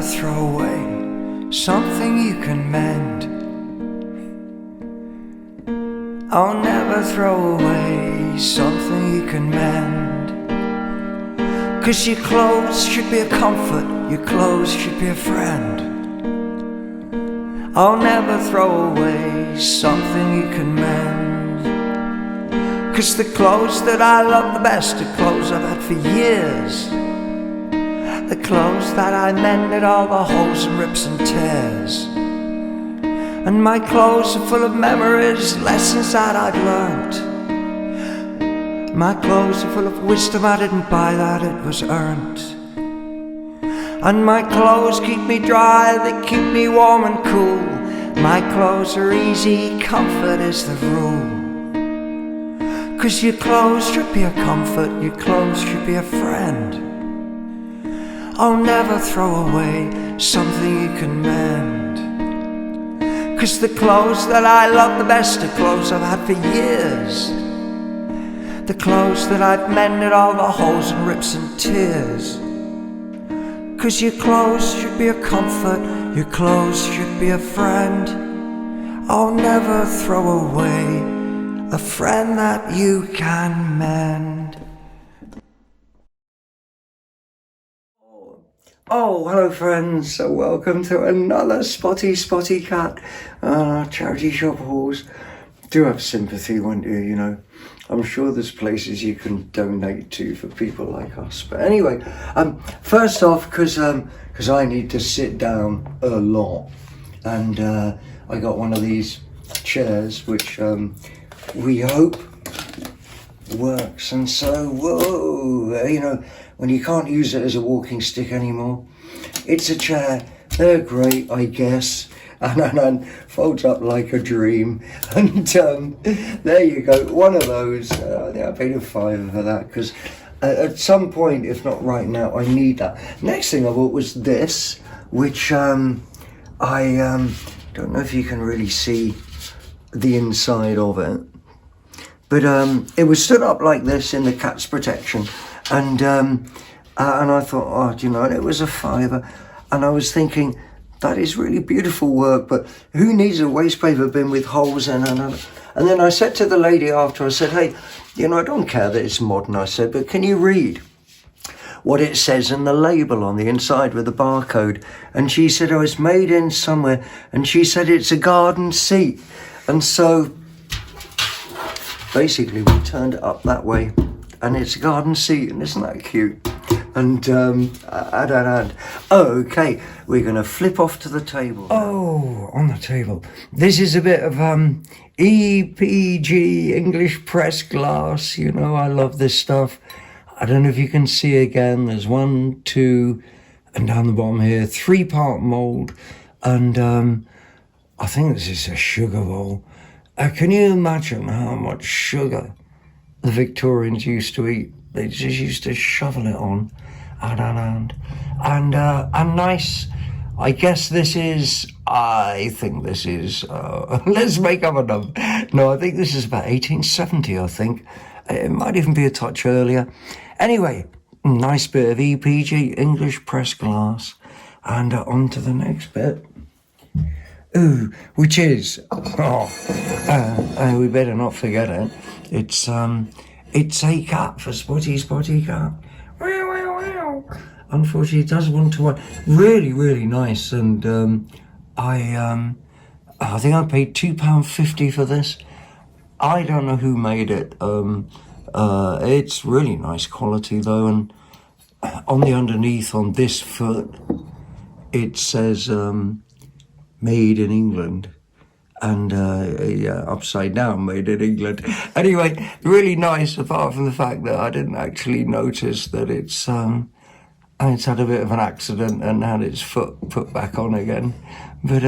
throw away something you can mend. I'll never throw away something you can mend. 'Cause your clothes should be a comfort, your clothes should be a friend. I'll never throw away something you can mend. 'Cause the clothes that I love the best are clothes I've had for years. The clothes that I mended all the holes and rips and tears. And my clothes are full of memories, lessons that I've learnt. My clothes are full of wisdom I didn't buy, that it was earned. And my clothes keep me dry, they keep me warm and cool. My clothes are easy, comfort is the rule. 'Cause your clothes should be a comfort, your clothes should be a friend. I'll never throw away something you can mend. 'Cause the clothes that I love the best are clothes I've had for years. The clothes that I've mended all the holes and rips and tears. 'Cause your clothes should be a comfort, your clothes should be a friend. I'll never throw away a friend that you can mend. Oh, hello friends, so welcome to another Spotty Cat charity shop hauls. Do have sympathy, won't you, you know. I'm sure there's places you can donate to for people like us. But anyway, first off, because I need to sit down a lot, and I got one of these chairs which we hope works. And so, whoa, you know, when you can't use it as a walking stick anymore, it's a chair. They're great, I guess. And folds up like a dream. And there you go, one of those. I think I paid a £5 for that, because at some point, if not right now, I need that. Next thing I bought was this, which I don't know if you can really see the inside of it, but it was stood up like this in the cat's protection, and I thought, oh, do you know, it was a £5, and I was thinking, that is really beautiful work, but who needs a waste paper bin with holes in it? And then I said to the lady after, I said, hey, you know, I don't care that it's modern, I said, but can you read what it says in the label on the inside with the barcode? And she said, oh, it's made in somewhere. And she said, it's a garden seat. And so basically we turned it up that way, and it's a garden seat, and isn't that cute? And okay, we're going to flip off to the table now. Oh, on the table. This is a bit of EPG, English pressed glass. You know, I love this stuff. I don't know if you can see again. There's 1, 2, and down the bottom here, 3-part mould. And I think this is a sugar bowl. Can you imagine how much sugar the Victorians used to eat? They just used to shovel it on. And nice. I guess this is, I think this is, let's make up a number. No, I think this is about 1870, I think. It might even be a touch earlier. Anyway, nice bit of EPG, English pressed glass. And on to the next bit. Ooh, which is, we better not forget it. It's a cat for Spotty Cat. Unfortunately, it does want to work. Really, really nice. And I think I paid £2.50 for this. I don't know who made it. It's really nice quality though. And on the underneath, on this foot, it says made in England. And upside down, made in England. Anyway, really nice, apart from the fact that I didn't actually notice that it's had a bit of an accident and had its foot put back on again. But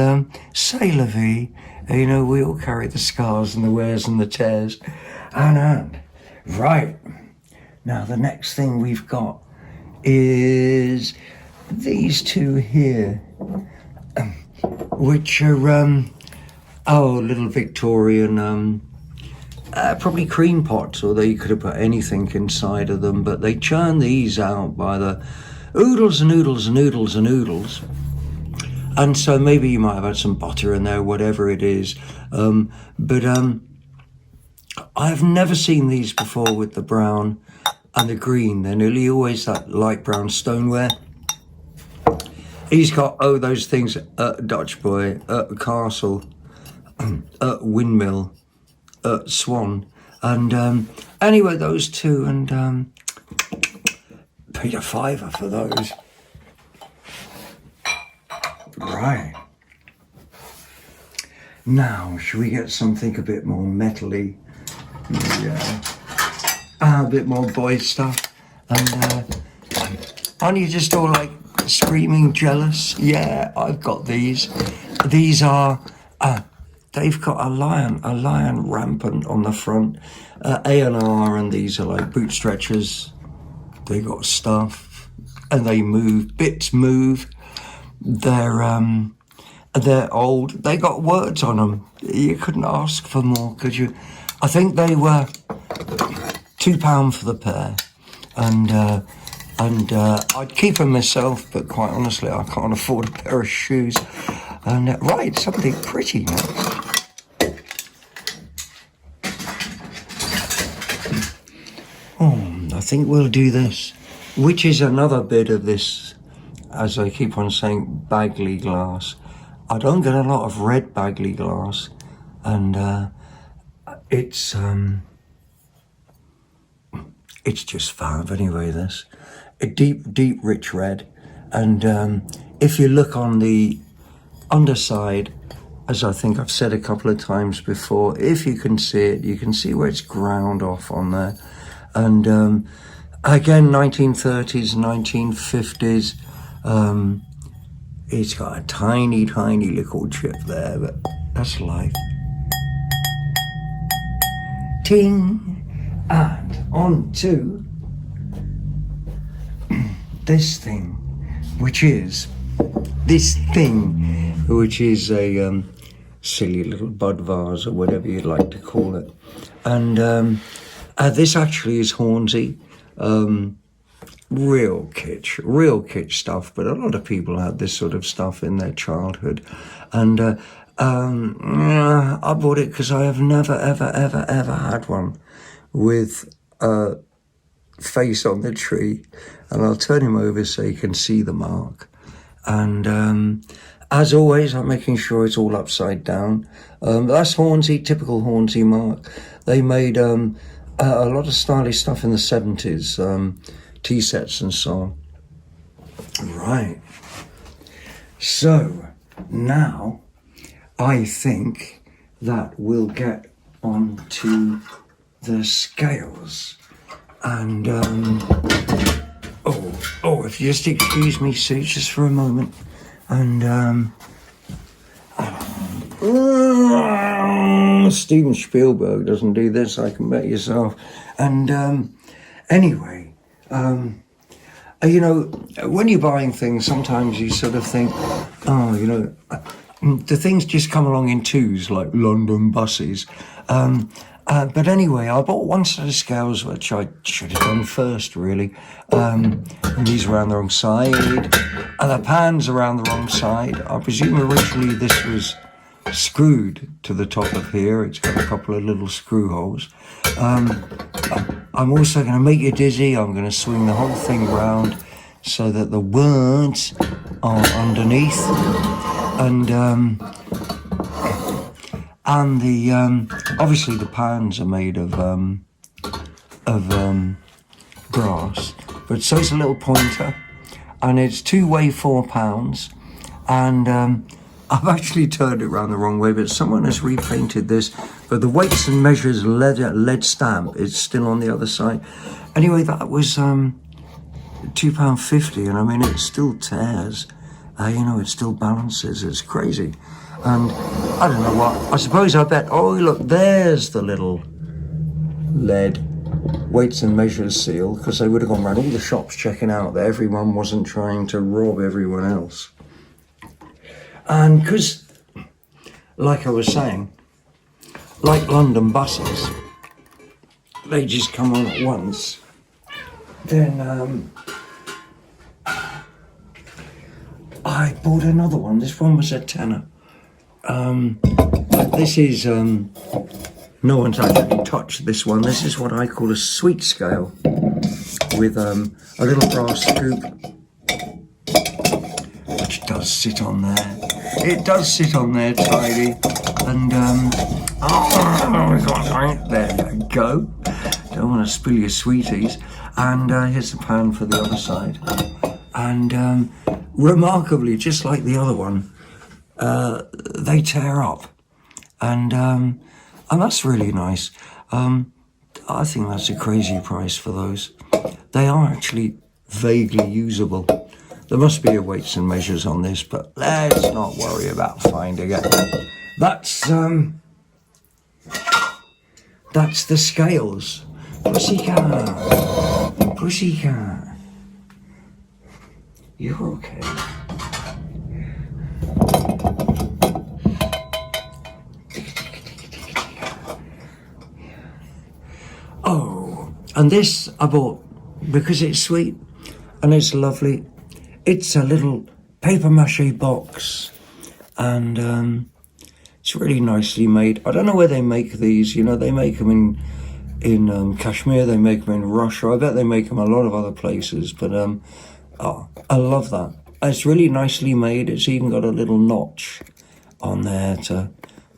c'est la vie. You know, we all carry the scars and the wears and the tears. And right, now the next thing we've got is these two here, which are little Victorian, probably cream pots, although you could have put anything inside of them, but they churn these out by the oodles and oodles and oodles and oodles. And so maybe you might have had some butter in there, whatever it is. But I've never seen these before with the brown and the green. They're nearly always that light brown stoneware. He's got, those things, Dutch Boy, Castle, Windmill, Swan. And anyway, those two, and paid a £5 for those. Right. Now, should we get something a bit more metally? Yeah. A bit more boy stuff. And aren't you just all like screaming jealous? Yeah, I've got these. These are, they've got a lion rampant on the front. A&R, and these are like boot stretchers. They got stuff, and they move. Bits move. They're old. They got words on them. You couldn't ask for more, could you? I think they were £2 for the pair, and I'd keep them myself, but quite honestly, I can't afford a pair of shoes. And right, something pretty nice. I think we'll do this, which is another bit of this, as I keep on saying, Bagley Glass. I don't get a lot of red Bagley Glass, and it's just fab anyway, this. A deep, rich red. And if you look on the underside, as I think I've said a couple of times before, if you can see it, you can see where it's ground off on there. And again, 1930s, 1950s. It's got a tiny little chip there, but that's life. Ting! And on to this thing, which is a silly little bud vase, or whatever you'd like to call it. And this actually is Hornsey. Real kitsch stuff, but a lot of people had this sort of stuff in their childhood. And I bought it because I have never, ever had one with a face on the tree. And I'll turn him over so you can see the mark. And as always, I'm making sure it's all upside down. That's Hornsey, typical Hornsey mark. They made a lot of stylish stuff in the 70s, tea sets and so on. Right. So now I think that we'll get on to the scales. And if you just excuse me, Sue, just for a moment. And Steven Spielberg doesn't do this, I can bet yourself. And anyway, you know, when you're buying things, sometimes you sort of think, the things just come along in twos, like London buses. But anyway, I bought one set of scales, which I should have done first, really. And these are around the wrong side, and the pan's around the wrong side. I presume originally this was screwed to the top of here. It's got a couple of little screw holes. I'm also going to make you dizzy. I'm going to swing the whole thing round so that the words are underneath. And the obviously the pans are made of brass, but so it's a little pointer, and it's two-way £4. And I've actually turned it around the wrong way, but someone has repainted this. But the weights and measures lead stamp is still on the other side. Anyway, that was £2.50, and I mean, it still tears. It still balances. It's crazy. And I don't know what. I suppose I bet. Oh, look, there's the little lead weights and measures seal, because they would have gone around all the shops checking out that everyone wasn't trying to rob everyone else. And because, like I was saying, like London buses, they just come on at once. Then I bought another one. This one was a tenner. This is, no one's actually touched this one. This is what I call a sweet scale with a little brass scoop, which does sit on there. It does sit on there tidy. And, there you go. Don't want to spill your sweeties. And here's the pan for the other side. And remarkably, just like the other one, they tear up. And that's really nice. I think that's a crazy price for those. They are actually vaguely usable. There must be a weights and measures on this, but let's not worry about finding it. That's the scales. Pussycat. Pussycat. You're okay. Oh, and this I bought because it's sweet and it's lovely. It's a little paper mache box, and it's really nicely made. I don't know where they make these. You know, they make them in Kashmir. They make them in Russia. I bet they make them a lot of other places. But oh, I love that. It's really nicely made. It's even got a little notch on there to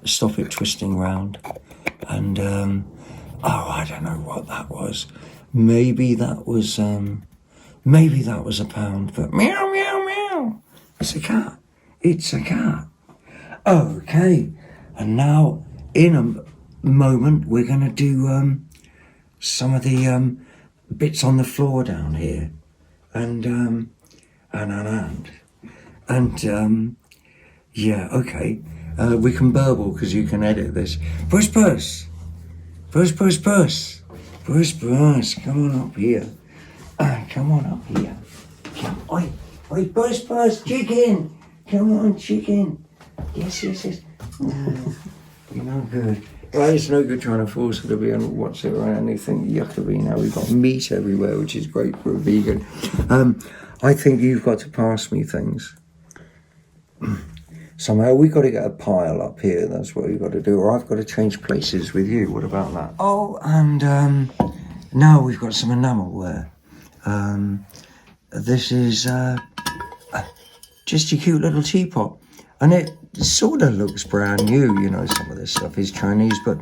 stop it twisting round. And oh, I don't know what that was. Maybe that was a pound. But meow meow meow. It's a cat. It's a cat. Okay, and now in a moment we're going to do some of the bits on the floor down here, and yeah, okay. We can burble because you can edit this. Puss puss, puss puss puss, puss puss. Come on up here. Come on up here. Oi, oi, puss puss, chicken. Come on, chicken. Yes, yes, yes. No, you're no good. Well, it's no good trying to force her to be on what's it or anything. Yuckabee now. We've got meat everywhere, which is great for a vegan. I think you've got to pass me things. Somehow we've got to get a pile up here. That's what we've got to do. Or I've got to change places with you. What about that? Oh, and now we've got some enamelware. This is just a cute little teapot. And it sort of looks brand new, you know, some of this stuff is Chinese, but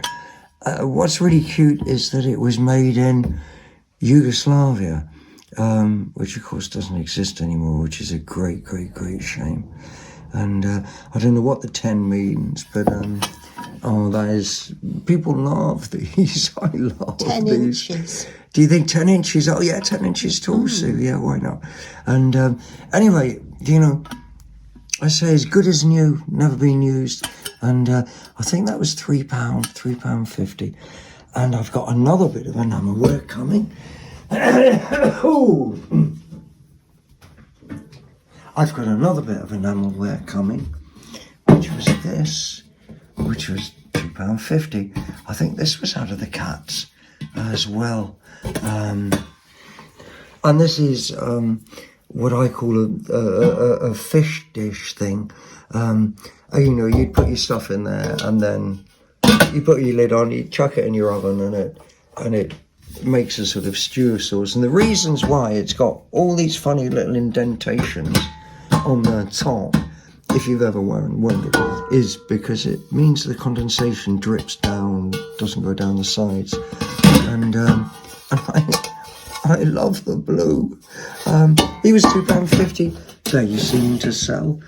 what's really cute is that it was made in Yugoslavia, which of course doesn't exist anymore, which is a great, great, great shame. And I don't know what the 10 means, but oh, that is, people love these. I love 10 these. inches. Do you think 10 inches? Oh yeah, 10 inches tall, Sue. Yeah, why not? And anyway, you know, I say as good as new, never been used. And I think that was £3.50. And I've got another bit of enamelware coming. Oh. I've got another bit of enamelware coming, which was this, which was £2.50. I think this was out of the cats as well. And this is what I call a fish dish thing. You know, you'd put your stuff in there and then you put your lid on, you chuck it in your oven and it makes a sort of stew sauce. And the reasons why it's got all these funny little indentations on the top, if you've ever wondered, is because it means the condensation drips down, doesn't go down the sides. And I love the blue. He was £2.50. They seem to sell.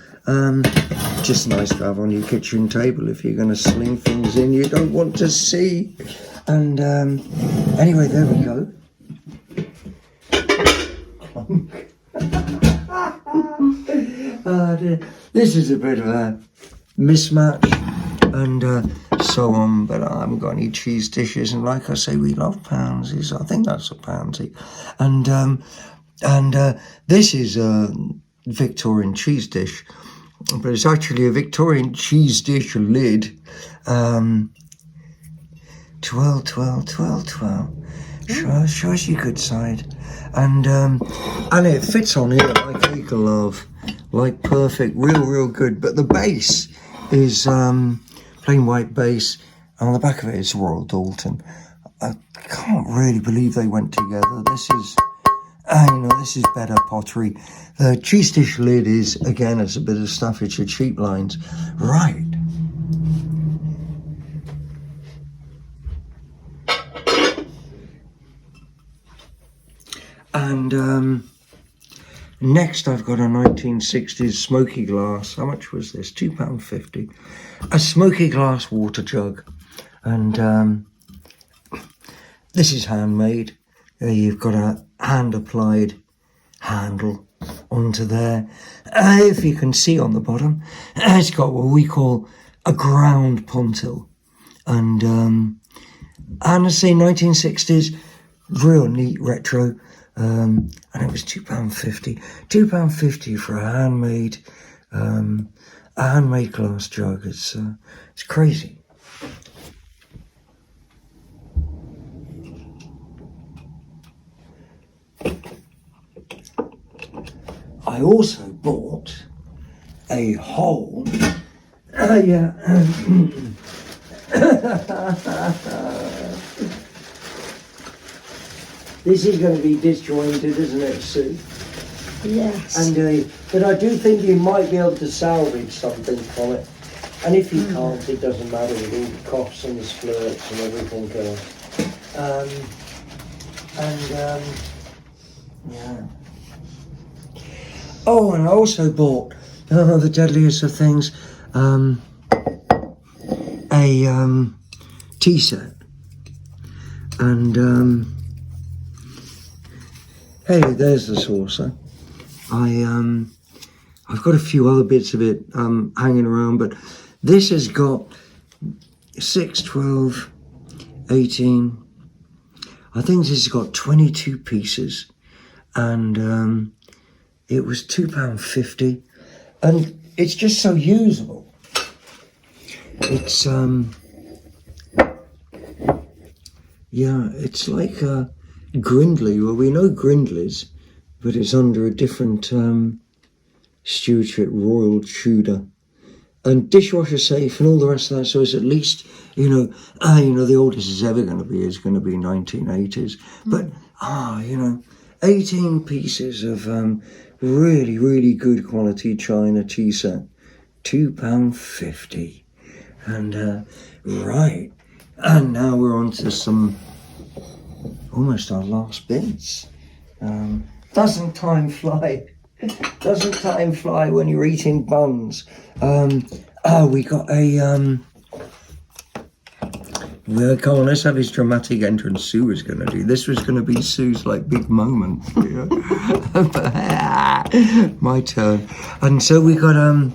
Just nice to have on your kitchen table if you're going to sling things in you don't want to see. And anyway, there we go. This is a bit of a mismatch and so on, but I haven't got any cheese dishes, and like I say, we love pansies. I think that's a pansy. And this is a Victorian cheese dish, but it's actually a Victorian cheese dish lid. 12. Shows you good side. And it fits on here like eagle of like perfect, real good. But the base is plain white base, and on the back of it is Royal Doulton. I can't really believe they went together. This is, this is better pottery. The cheese dish lid is, again, it's a bit of stuff. It's your cheap lines. Right. And next I've got a 1960s Smokey Glass. How much was this? £2.50. A Smokey Glass water jug. And this is handmade. You've got a hand-applied handle onto there. If you can see on the bottom, it's got what we call a ground pontil. And I say 1960s, real neat retro. And it was £2.50. £2.50 for a handmade glass jug. It's crazy. I also bought a whole, This is going to be disjointed, isn't it, Sue? Yes. And but I do think you might be able to salvage something from it. And if you can't, it doesn't matter with all the coughs and the splurts and everything else. Yeah. Oh, and I also bought, the deadliest of things, a tea set. And hey, there's the saucer. I've got a few other bits of it hanging around, but this has got 6, 12, 18. I think this has got 22 pieces, and it was £2.50, and it's just so usable. It's it's like a Grindley. Well, we know Grindleys, but it's under a different stewardship, Royal Tudor, and dishwasher safe and all the rest of that. So it's at least, the oldest it's ever going to be is going to be 1980s. But 18 pieces of really good quality china tea set, £2.50, and right. And now we're on to some almost our last bits. Doesn't time fly? Doesn't time fly when you're eating buns? We got a well, come on, let's have his dramatic entrance Sue was going to do. This was going to be Sue's big moment. My turn. And so we got a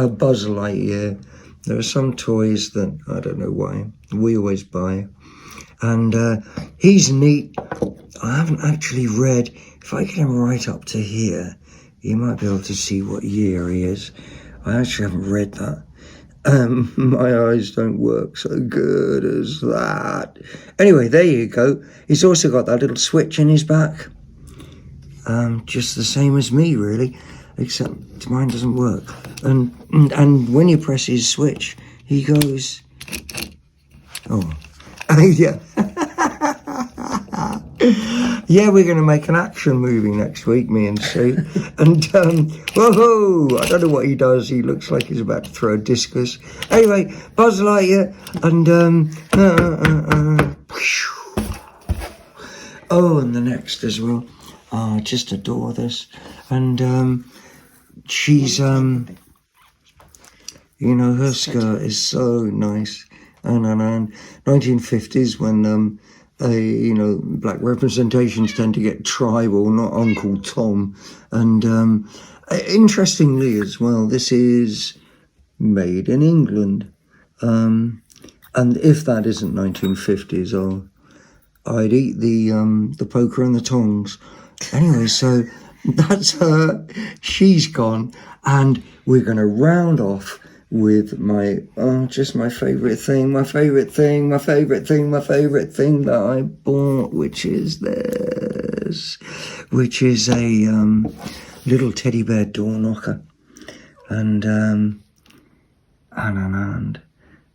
Buzz Lightyear. There are some toys that I don't know why we always buy, and he's neat. I haven't actually read. If I get him right up to here, you might be able to see what year he is. I actually haven't read that. My eyes don't work so good as that. Anyway, there you go. He's also got that little switch in his back. Just the same as me, really, except mine doesn't work. And when you press his switch, he goes, oh, yeah. Yeah, we're going to make an action movie next week, me and Sue. And, whoa, I don't know what he does. He looks like he's about to throw a discus. Anyway, Buzz Lightyear, and, oh, and the next as well. I just adore this. And, she's, her skirt is so nice. And 1950s when, black representations tend to get tribal, not Uncle Tom. And interestingly as well, this is made in England. And if that isn't 1950s, I'd eat the poker and the tongs. Anyway, so that's her. She's gone, and we're going to round off with my favourite thing that I bought, which is this, which is a little teddy bear door knocker, and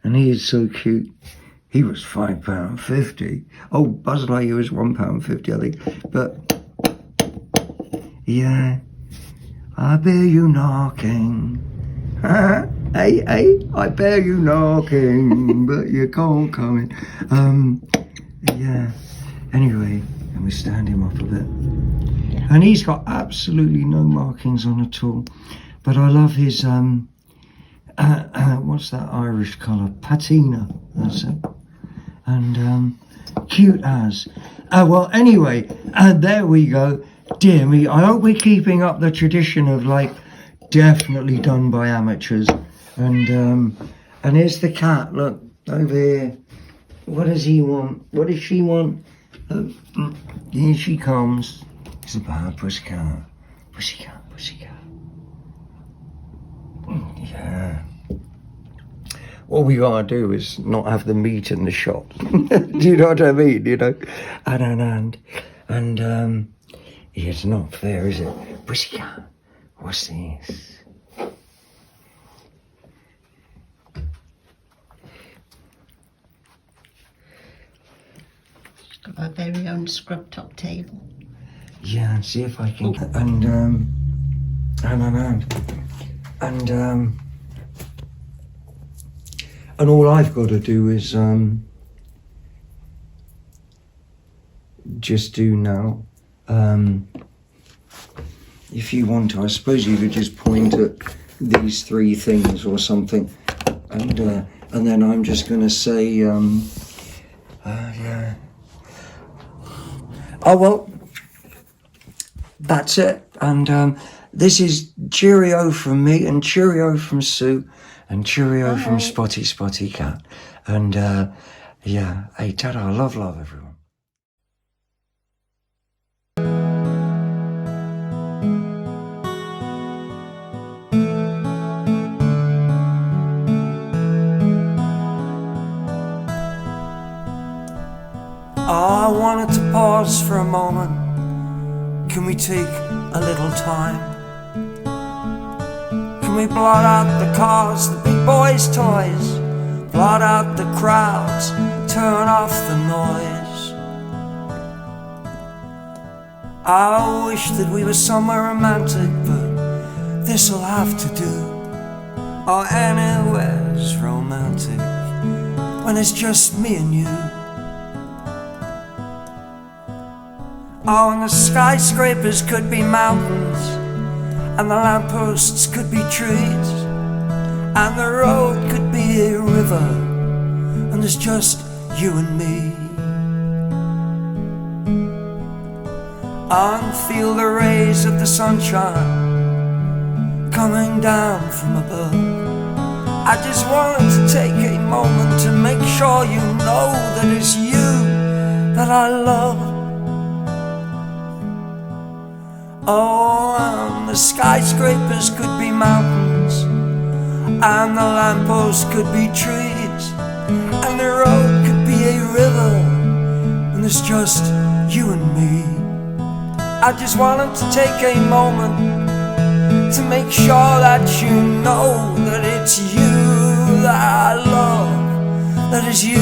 he is so cute. He was £5.50. Oh, Buzz Lightyear was £1.50, I think. But yeah, I bear you knocking. Hey, I bear you knocking, but you can't come in. Yeah. Anyway, let me stand him up a bit. Yeah. And he's got absolutely no markings on at all. But I love his what's that Irish colour? Patina. That's it. And cute as. Well, anyway, there we go. Dear me, I hope we're keeping up the tradition of like definitely done by amateurs. And here's the cat. Look over here. What does he want? What does she want? Here she comes. It's a bad pussycat. Pussycat. Yeah. All we gotta do is not have the meat in the shop. Do you know what I mean? You know, and it's not fair, is it? Pussycat. What's this? She's got her very own scrub top table. Yeah, see if I can. And all I've got to do is just do now. If you want to, I suppose you could just point at these three things or something, and then I'm just going to say, yeah. Oh well, that's it. And this is cheerio from me, and cheerio from Sue, and cheerio from Spotty Cat. And yeah, hey, ta-da, love everyone. I wanted to pause for a moment. Can we take a little time? Can we blot out the cars, the big boys' toys? Blot out the crowds, turn off the noise. I wish that we were somewhere romantic, but this'll have to do. Or anywhere's romantic when it's just me and you. Oh, and the skyscrapers could be mountains, and the lampposts could be trees, and the road could be a river, and there's just you and me. And feel the rays of the sunshine coming down from above. I just wanted to take a moment to make sure you know that it's you that I love. Oh, and the skyscrapers could be mountains, and the lampposts could be trees, and the road could be a river, and there's just you and me. I just wanted to take a moment to make sure that you know that it's you that I love, that it's you